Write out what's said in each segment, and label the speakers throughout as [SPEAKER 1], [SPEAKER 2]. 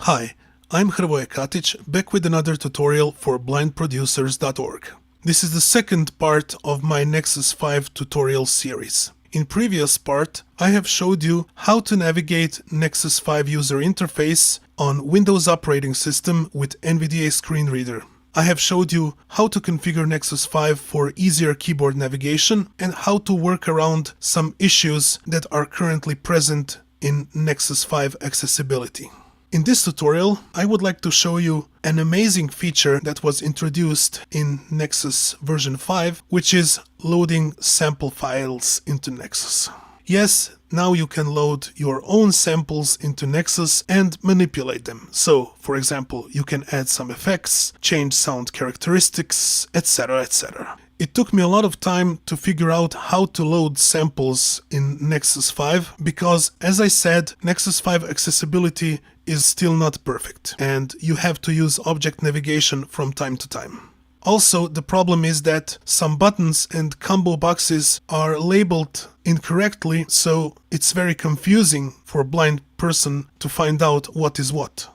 [SPEAKER 1] Hi, I'm Hrvoje Katić, back with another tutorial for blindproducers.org. This is the second part of my Nexus 5 tutorial series. In previous part, I have showed you how to navigate Nexus 5 user interface on Windows operating system with NVDA screen reader. I have showed you how to configure Nexus 5 for easier keyboard navigation and how to work around some issues that are currently present in Nexus 5 accessibility. In this tutorial, I would like to show you an amazing feature that was introduced in Nexus version 5, which is loading sample files into Nexus. Yes, now you can load your own samples into Nexus and manipulate them. So, for example, you can add some effects, change sound characteristics, etc., etc. It took me a lot of time to figure out how to load samples in Nexus 5 because, as I said, Nexus 5 accessibility is still not perfect and you have to use object navigation from time to time. Also, the problem is that some buttons and combo boxes are labeled incorrectly, so it's very confusing for a blind person to find out what is what.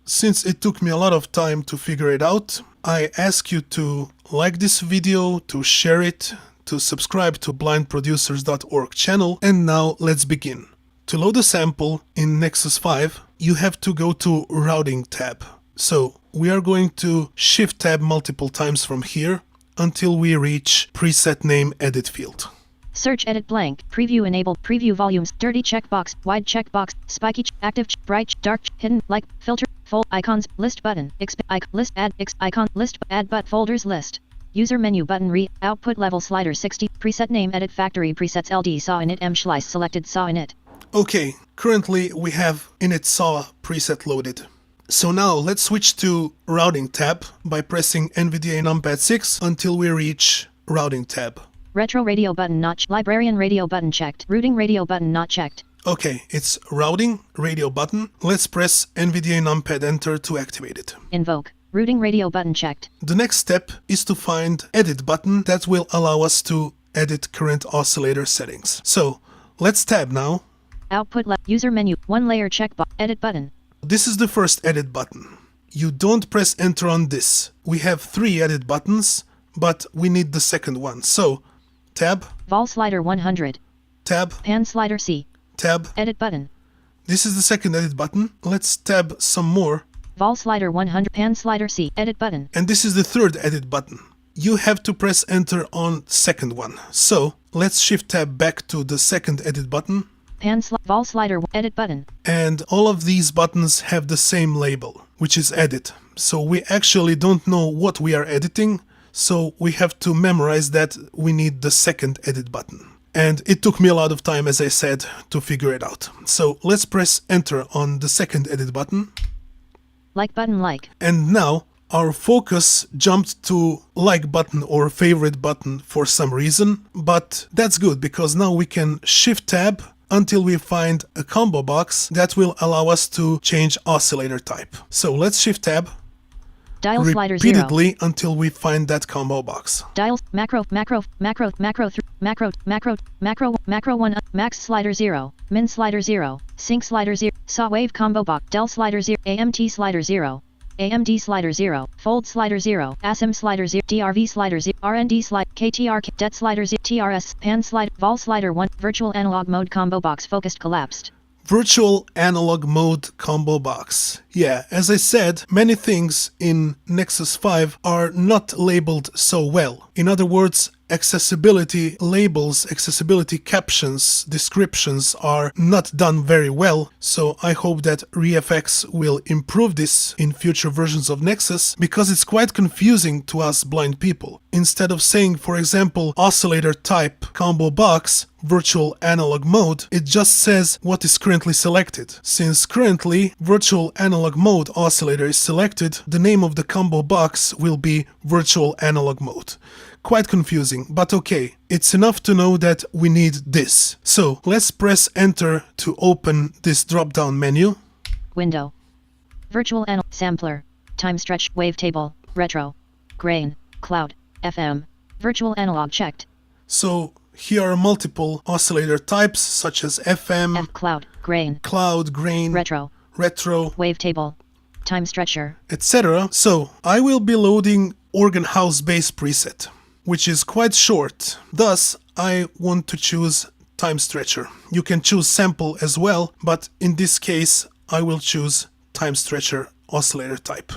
[SPEAKER 1] Since it took me a lot of time to figure it out, I ask you to like this video, to share it, to subscribe to blindproducers.org channel, and now let's begin. To load a sample in Nexus 5, you have to go to Routing tab. So we are going to Shift tab multiple times from here until we reach Preset Name Edit field.
[SPEAKER 2] Search edit blank, preview enabled, preview volumes, dirty checkbox, wide checkbox, spiky, active, bright, dark, hidden, like, filter, fold, icons, list button, list, add, icon, list, add but folders list. User menu button output level slider 60, preset name edit factory presets LD saw init M slice selected saw init.
[SPEAKER 1] Okay, currently we have init saw preset loaded. So now let's switch to Routing tab by pressing NVDA numpad 6 until we reach Routing tab.
[SPEAKER 2] Retro radio button not checked. Librarian radio button checked. Routing radio button not checked.
[SPEAKER 1] Okay, it's Routing radio button. Let's press NVDA numpad enter to activate it.
[SPEAKER 2] Invoke. Routing radio button checked.
[SPEAKER 1] The next step is to find Edit button that will allow us to edit current oscillator settings. So let's tab now.
[SPEAKER 2] Output user menu, one layer checkbox, edit button.
[SPEAKER 1] This is the first edit button. You don't press enter on this. We have 3 edit buttons, but we need the second one. So tab.
[SPEAKER 2] Vol slider 100.
[SPEAKER 1] Tab.
[SPEAKER 2] Pan slider C.
[SPEAKER 1] Tab.
[SPEAKER 2] Edit button.
[SPEAKER 1] This is the second edit button. Let's tab some more.
[SPEAKER 2] Vol slider 100. Pan slider C. Edit button.
[SPEAKER 1] And this is the third edit button. You have to press enter on second one. So let's shift tab back to the second edit button.
[SPEAKER 2] Vol slider edit button.
[SPEAKER 1] And all of these buttons have the same label, which is edit. So we actually don't know what we are editing. So we have to memorize that we need the second edit button. And it took me a lot of time, as I said, to figure it out. So let's press enter on the second edit button.
[SPEAKER 2] Like button like.
[SPEAKER 1] And now our focus jumped to like button or favorite button for some reason. But that's good because now we can shift tab until we find a combo box that will allow us to change oscillator type. So let's shift tab.
[SPEAKER 2] Dial slider 0.
[SPEAKER 1] Repeatedly until we find that combo box.
[SPEAKER 2] Dials macro 1 max slider 0, min slider 0, sync slider 0, saw wave combo box, del slider 0, AMT slider 0, AMD slider 0, fold slider 0, ASM slider 0, DRV slider 0, RND slide, KTR, det slider 0, TRS, pan slider, vol slider 1, virtual analog mode combo box focused collapsed.
[SPEAKER 1] Virtual analog mode combo box. Yeah, as I said, many things in Nexus 5 are not labeled so well. In other words, accessibility labels, accessibility captions, descriptions are not done very well, so I hope that ReFX will improve this in future versions of Nexus, because it's quite confusing to us blind people. Instead of saying, for example, oscillator type combo box, virtual analog mode, it just says what is currently selected. Since currently virtual analog mode oscillator is selected, the name of the combo box will be virtual analog mode. Quite confusing, but okay, it's enough to know that we need this. So let's press enter to open this drop-down menu.
[SPEAKER 2] Window. Virtual analog sampler. Time stretch wavetable. Retro. Grain. Cloud. FM. Virtual analog checked.
[SPEAKER 1] So here are multiple oscillator types such as FM,
[SPEAKER 2] cloud, grain,
[SPEAKER 1] retro, retro,
[SPEAKER 2] wavetable, time stretcher,
[SPEAKER 1] etc. So I will be loading organ house bass preset, which is quite short. Thus, I want to choose time stretcher. You can choose sample as well, but in this case, I will choose time stretcher oscillator type.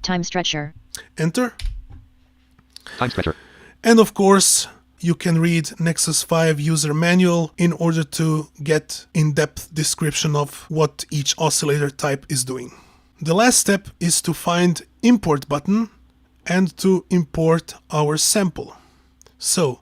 [SPEAKER 2] time stretcher,
[SPEAKER 1] Enter.
[SPEAKER 3] Time stretcher.
[SPEAKER 1] And of course, you can read Nexus 5 user manual in order to get in-depth description of what each oscillator type is doing. The last step is to find import button and to import our sample. So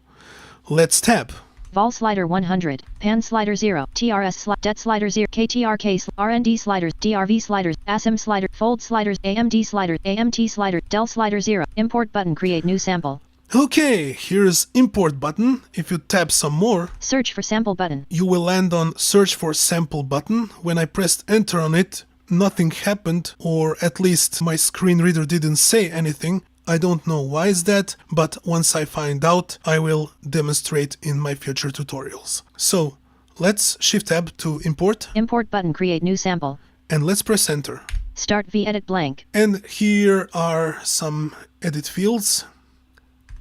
[SPEAKER 1] let's tab.
[SPEAKER 2] vol slider 100, pan slider 0, TRS det slider 0, KTRK RND sliders, DRV sliders, ASM slider, fold sliders, AMD slider, AMT slider, del slider 0, import button, create new sample.
[SPEAKER 1] Okay, here's import button. If you tab some more,
[SPEAKER 2] Search for sample button.
[SPEAKER 1] you will land on search for sample button. When I pressed enter on it, nothing happened, or at least my screen reader didn't say anything. I don't know why is that, but once I find out, I will demonstrate in my future tutorials. So let's shift tab to import
[SPEAKER 2] Import button, create new sample.
[SPEAKER 1] and let's press enter.
[SPEAKER 2] Start v edit blank.
[SPEAKER 1] And here are some edit fields.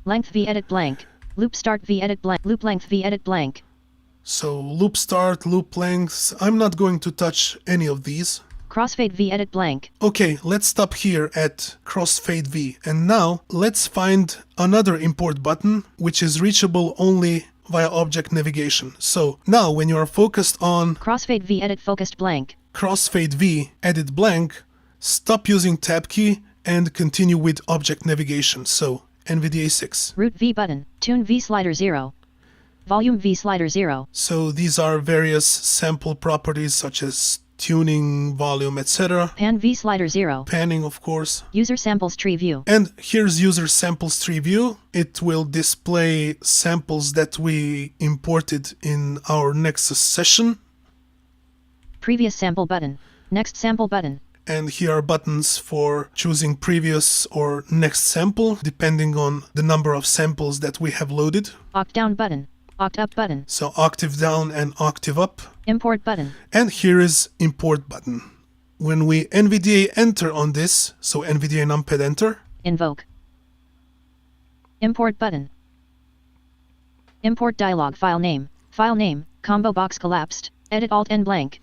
[SPEAKER 2] Length v edit blank. Loop start v edit blank. Loop length v edit blank.
[SPEAKER 1] So loop start, loop lengths. I'm not going to touch any of these.
[SPEAKER 2] Crossfade v edit blank.
[SPEAKER 1] Okay, let's stop here at crossfade V. And now let's find another import button which is reachable only via object navigation. So now when you are focused on
[SPEAKER 2] Crossfade v edit focused blank.
[SPEAKER 1] crossfade V edit blank, stop using tab key and continue with object navigation. So NVDA 6.
[SPEAKER 2] Root v button. Tune v slider 0. Volume v slider 0.
[SPEAKER 1] So these are various sample properties such as tuning, volume, etc.
[SPEAKER 2] Pan v slider 0.
[SPEAKER 1] Panning, of course.
[SPEAKER 2] User samples tree view.
[SPEAKER 1] And here's user samples tree view. It will display samples that we imported in our Nexus session.
[SPEAKER 2] Previous sample button. Next sample button.
[SPEAKER 1] And here are buttons for choosing previous or next sample, depending on the number of samples that we have loaded.
[SPEAKER 2] Oct down button. Oct up button.
[SPEAKER 1] So octave down and octave up.
[SPEAKER 2] Import button.
[SPEAKER 1] And here is import button. When we NVDA enter on this, so NVDA numpad enter,
[SPEAKER 2] Invoke. Import button. Import dialog. File name. File name. Combo box collapsed. Edit alt n blank.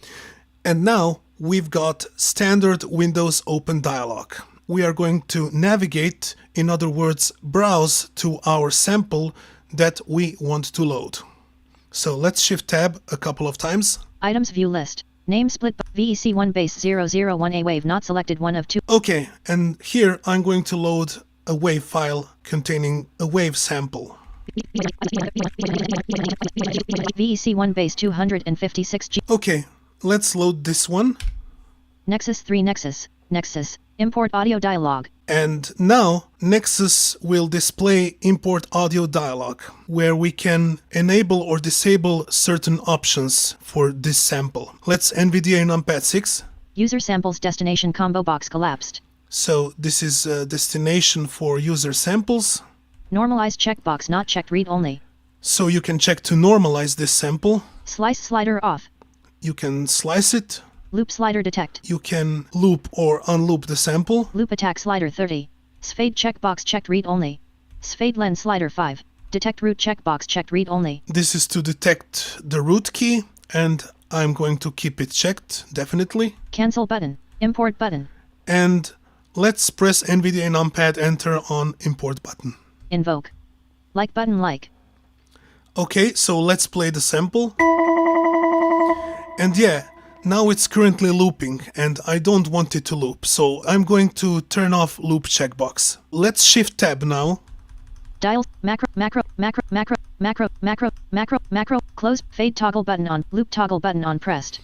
[SPEAKER 1] and now we've got standard Windows open dialog. We are going to navigate, in other words, browse to our sample that we want to load. So let's shift tab a couple of times.
[SPEAKER 2] Items view list. Name split VEC1 base 001A wave not selected 1 of 2.
[SPEAKER 1] Okay, and here I'm going to load a wave file containing a wave sample.
[SPEAKER 2] VEC1 base 256G.
[SPEAKER 1] Okay, let's load this one.
[SPEAKER 2] Nexus 3 Nexus. Nexus. Import audio dialog.
[SPEAKER 1] And now Nexus will display import audio dialog, where we can enable or disable certain options for this sample. Let's NVDA numpad 6.
[SPEAKER 2] User samples destination combo box collapsed.
[SPEAKER 1] So this is a destination for user samples.
[SPEAKER 2] Normalized checkbox not checked read only.
[SPEAKER 1] So you can check to normalize this sample.
[SPEAKER 2] Slice slider off.
[SPEAKER 1] You can slice it.
[SPEAKER 2] Loop slider detect.
[SPEAKER 1] You can loop or unloop the sample.
[SPEAKER 2] Loop attack slider 30. Sfade checkbox checked read only. Sfade lens slider 5. Detect root checkbox checked read only.
[SPEAKER 1] This is to detect the root key, and I'm going to keep it checked, definitely.
[SPEAKER 2] Cancel button. Import button.
[SPEAKER 1] And let's press NVDA numpad enter on import button.
[SPEAKER 2] Invoke. Like button like.
[SPEAKER 1] Okay, so let's play the sample. And yeah, now it's currently looping and I don't want it to loop, so I'm going to turn off loop checkbox. Let's shift tab now.
[SPEAKER 2] Dial macro macro macro macro macro macro macro macro close fade toggle button on loop toggle button on pressed.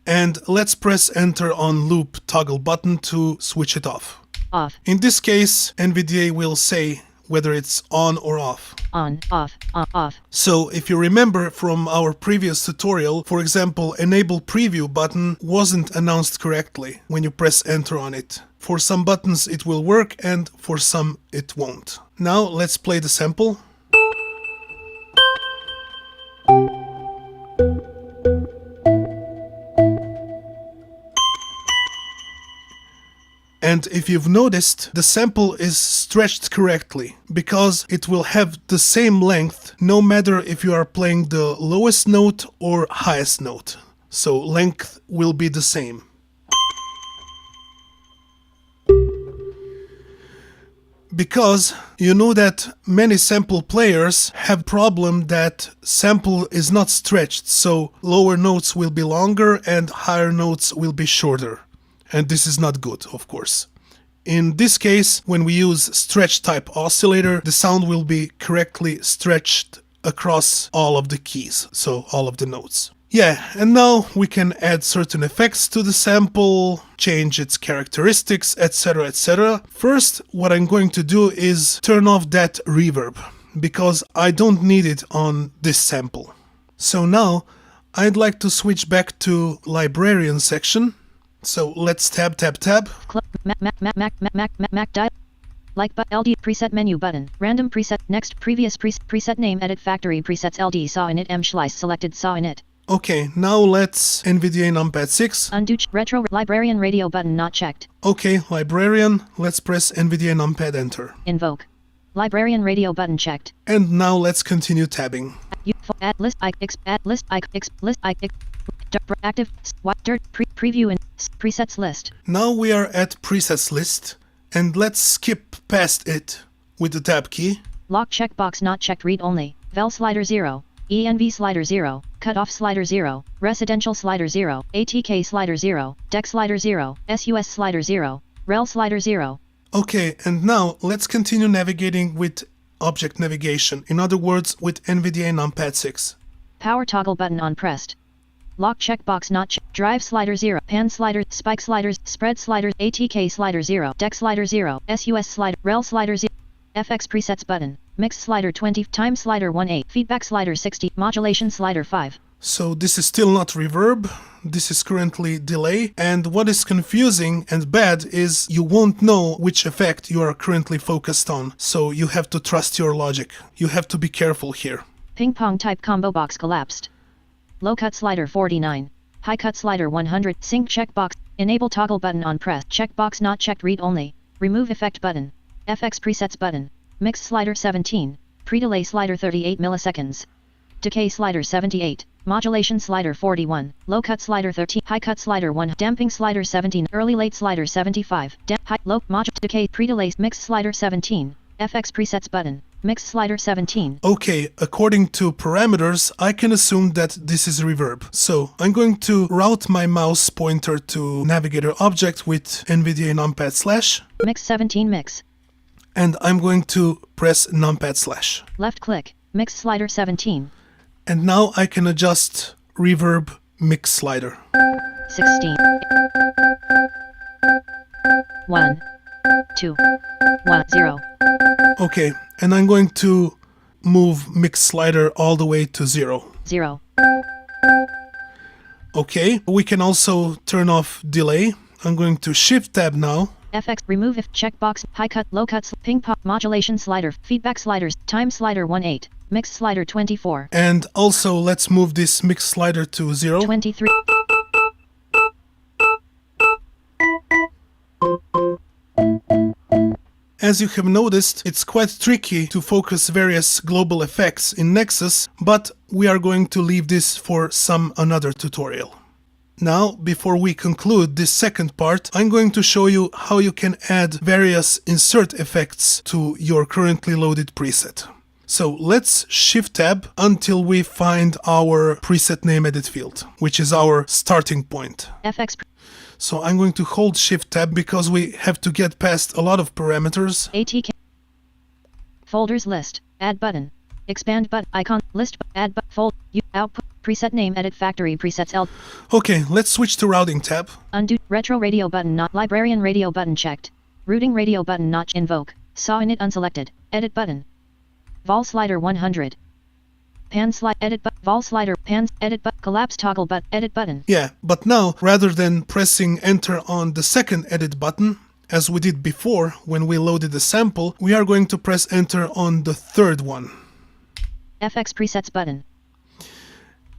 [SPEAKER 1] And let's press enter on loop toggle button to switch it off.
[SPEAKER 2] Off.
[SPEAKER 1] In this case, NVDA will say whether it's on or off.
[SPEAKER 2] On, off, off.
[SPEAKER 1] So if you remember from our previous tutorial, for example, enable preview button wasn't announced correctly when you press enter on it. For some buttons it will work and for some it won't. Now let's play the sample. And if you've noticed, the sample is stretched correctly because it will have the same length no matter if you are playing the lowest note or highest note. So length will be the same. Because you know that many sample players have problem that sample is not stretched, so lower notes will be longer and higher notes will be shorter. And this is not good, of course. In this case, when we use stretch type oscillator, the sound will be correctly stretched across all of the keys, so all of the notes. Yeah, and now we can add certain effects to the sample, change its characteristics, etc, etc. First, what I'm going to do is turn off that reverb, because I don't need it on this sample. So now, I'd like to switch back to Librarian section. So let's tab.
[SPEAKER 2] Mac dial. Like but LD preset menu button. Random preset. Next previous preset name edit factory presets LD saw init M Schleiss selected saw init.
[SPEAKER 1] Okay, now let's NVDA numpad 6.
[SPEAKER 2] Undo retro librarian radio button not checked.
[SPEAKER 1] Okay, librarian. Let's press NVDA numpad enter.
[SPEAKER 2] Invoke. Librarian radio button checked.
[SPEAKER 1] And now let's continue tabbing.
[SPEAKER 2] Add list add list list active dirt preview and presets list.
[SPEAKER 1] Now we are at presets list, and let's skip past it with the tab key.
[SPEAKER 2] Lock checkbox not checked read only. Vel slider 0. ENV slider 0, cutoff slider 0, residential slider 0, ATK slider 0, deck slider 0, SUS slider 0, rel slider 0.
[SPEAKER 1] Okay, and now let's continue navigating with object navigation, in other words with NVDA numpad 6.
[SPEAKER 2] Power toggle button on pressed. Lock checkbox not checked. Drive slider 0, pan slider, spike sliders, spread sliders, ATK slider 0, deck slider 0, SUS slider, rel slider 0. FX presets button, mix slider 20, time slider 18, feedback slider 60, modulation slider 5.
[SPEAKER 1] So this is still not reverb, this is currently delay, and what is confusing and bad is you won't know which effect you are currently focused on, so you have to trust your logic. You have to be careful here.
[SPEAKER 2] Ping pong type combo box collapsed. Low cut slider 49, high cut slider 100, sync checkbox, enable toggle button on press, checkbox not checked read only, remove effect button. FX presets button, mix slider 17, pre-delay slider 38 milliseconds, decay slider 78, modulation slider 41, low cut slider 13, high cut slider 1, damping slider 17, early late slider 75, high low decay pre-delay mix slider 17, FX presets button, mix slider 17.
[SPEAKER 1] Okay, according to parameters, I can assume that this is reverb. So I'm going to route my mouse pointer to navigator object with NVDA numpad /
[SPEAKER 2] mix 17 mix.
[SPEAKER 1] And I'm going to press numpad /.
[SPEAKER 2] Left click, mix slider 17.
[SPEAKER 1] And now I can adjust reverb mix slider.
[SPEAKER 2] 16. 1. 2. 1. 0.
[SPEAKER 1] Okay, and I'm going to move mix slider all the way to 0.
[SPEAKER 2] 0.
[SPEAKER 1] Okay, we can also turn off delay. I'm going to shift tab now.
[SPEAKER 2] FX remove if checkbox high cut low cuts ping pong modulation slider feedback sliders time slider 18 mix slider 24
[SPEAKER 1] and also let's move this mix slider to 0.
[SPEAKER 2] 23.
[SPEAKER 1] As you have noticed, it's quite tricky to focus various global effects in Nexus, but we are going to leave this for another tutorial. Now, before we conclude this second part, I'm going to show you how you can add various insert effects to your currently loaded preset. So let's shift tab until we find our preset name edit field, which is our starting point.
[SPEAKER 2] FX.
[SPEAKER 1] So I'm going to hold shift tab because we have to get past a lot of parameters.
[SPEAKER 2] ATK. Folders list, add button, expand button, icon, list, add button, fold, output. Preset name edit factory presets L.
[SPEAKER 1] Okay, let's switch to routing tab.
[SPEAKER 2] Undo retro radio button not librarian radio button checked. Routing radio button not invoke. Saw init unselected. Edit button. Vol slider 100. Pan slide edit but vol slider pans edit but collapse toggle but edit button.
[SPEAKER 1] Yeah, but now rather than pressing enter on the second edit button, as we did before when we loaded the sample, we are going to press enter on the third one.
[SPEAKER 2] FX presets button.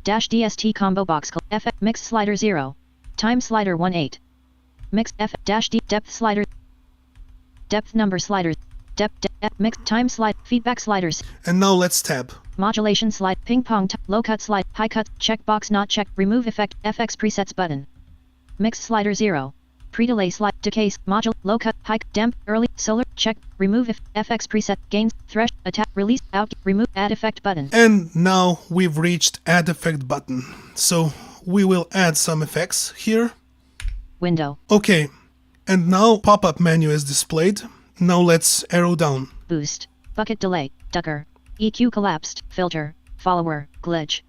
[SPEAKER 2] Dash DST combo box FX mix slider 0. Time slider 18. Mix F dash D depth slider depth number sliders, mix, time slide, feedback sliders,
[SPEAKER 1] And now let's tab.
[SPEAKER 2] modulation slide, ping pong, low cut slide, high cut, checkbox not checked, remove effect, FX presets button. Mix slider 0. Pre-delay slide, decay, module, low cut, high, damp, early, solar, check, remove if, FX preset, gains, thresh, attack, release, out, remove, add effect button.
[SPEAKER 1] And now we've reached add effect button. So we will add some effects here.
[SPEAKER 2] Window,
[SPEAKER 1] Okay, and now pop-up menu is displayed. Now let's arrow down.
[SPEAKER 2] boost, bucket delay, ducker, EQ collapsed, filter, follower, glitch,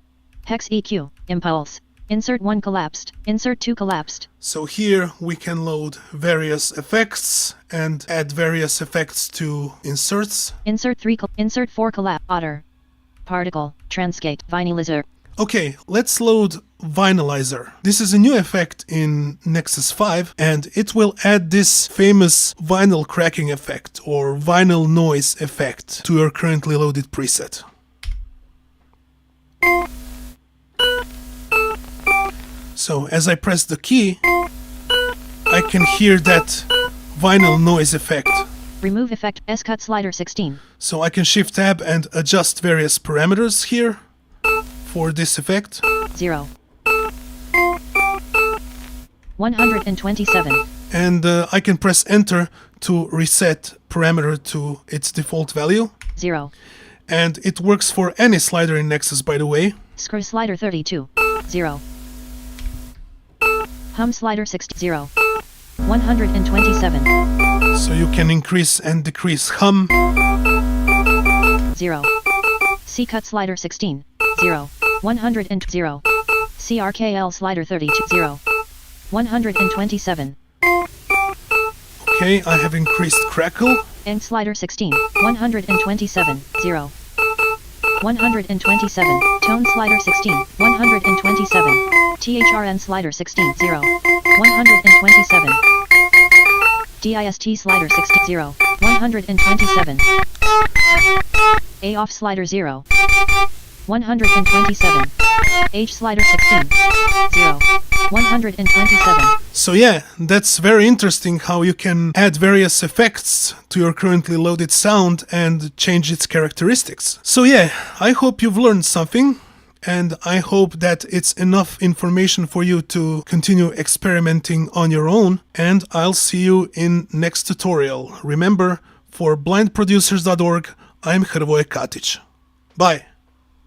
[SPEAKER 2] hex EQ, impulse, insert 1 collapsed, insert 2 collapsed.
[SPEAKER 1] So here we can load various effects and add various effects to inserts.
[SPEAKER 2] Insert 3, insert 4 collapse, otter, particle, transcate, vinylizer.
[SPEAKER 1] Okay, let's load Vinylizer. This is a new effect in Nexus 5 and it will add this famous vinyl cracking effect or vinyl noise effect to your currently loaded preset. So as I press the key, I can hear that vinyl noise effect.
[SPEAKER 2] Remove effect, S-cut slider 16.
[SPEAKER 1] So I can shift tab and adjust various parameters here for this effect.
[SPEAKER 2] 0. 127.
[SPEAKER 1] And I can press enter to reset parameter to its default value.
[SPEAKER 2] 0.
[SPEAKER 1] And it works for any slider in Nexus, by the way.
[SPEAKER 2] Screw slider 32. 0. Hum slider 60. 0. 127.
[SPEAKER 1] So you can increase and decrease hum.
[SPEAKER 2] 0. C-cut slider 16. 0. 0. CRKL slider 32. 0. 127.
[SPEAKER 1] Okay, I have increased crackle.
[SPEAKER 2] End slider 16. 127. 0. 127. Tone slider 16. 127. THRN slider 16. 0. 127. DIST slider 60. 0. 127. A off slider 0. 127. H slider 16. 0. 127.
[SPEAKER 1] So yeah, that's very interesting how you can add various effects to your currently loaded sound and change its characteristics. So yeah, I hope you've learned something, and I hope that it's enough information for you to continue experimenting on your own, and I'll see you in next tutorial. Remember, for blindproducers.org, I'm Hrvoje Katić. Bye!